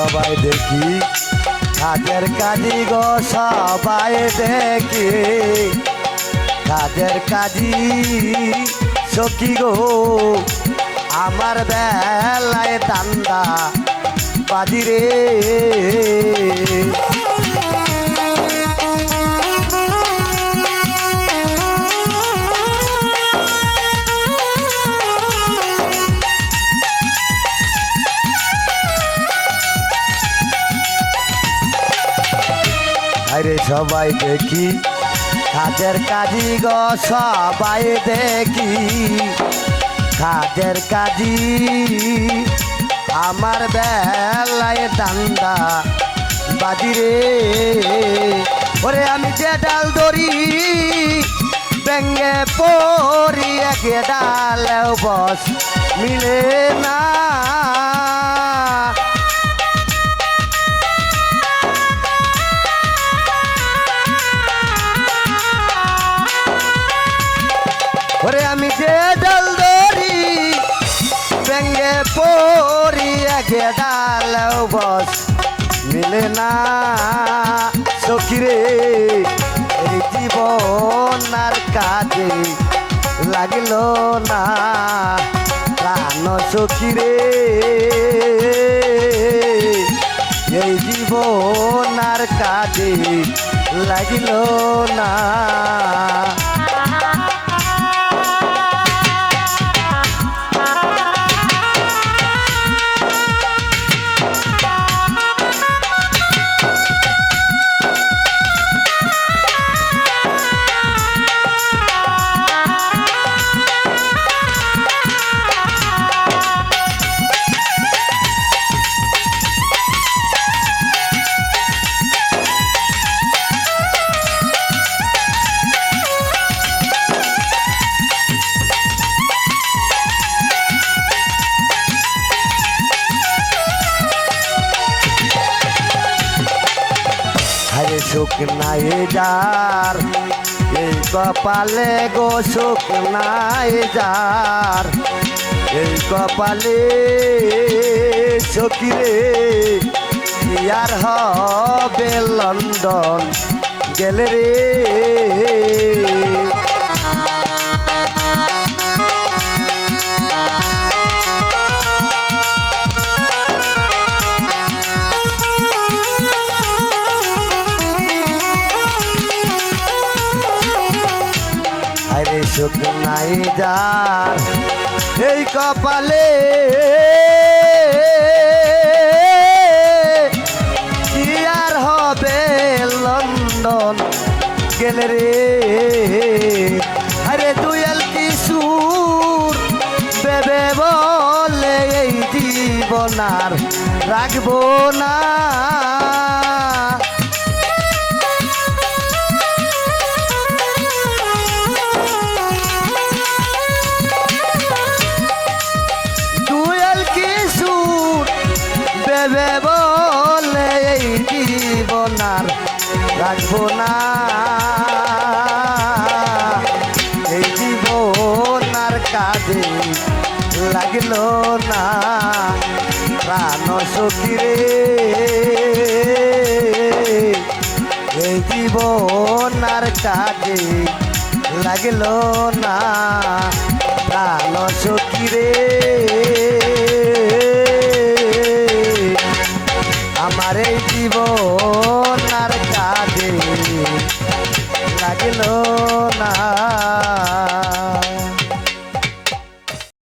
সবাই দেখি কাজের কাজী গো সবাই দেখি কাজের কাজী সখী গো আমার বেলায় দান্দা বাজি রে আরে সবাই দেখি কাজের কাজী গো সবাই দেখি কাজের কাজী আমার বেলায় দান্দা বাজি রে ওরে আমি যে ডাল ধরি ব্যঙ্গে পড়ি একে ডালেও বস মিলে না ওরে আমি যে ডাল ধরি ব্যঙ্গে পড়ি একে ডালেও বস মিলে না সখী রে এই জীবন আর কাজে লাগিল না প্রাণ সখী রে এই জীবন আর কাজে লাগিল না সুখ নাই যার এই কপালে গো সুখ নাই যার এই কপালে সখী রে কি আর হবে লন্ডন গেলে রে সুখ নাই যার এই কপালে কি আর হবে লন্ডন গেলে রে আরে দুয়েল কিশোর বেবে বলে এই জীবন আর রাখবো না বলে এই জীবন আর রাখবো না এই জীবন আর কাজে লাগিল না প্রাণ সখী রে এই জীবন আর কাজে লাগিল না প্রাণ সখী রে আমার এই জীবন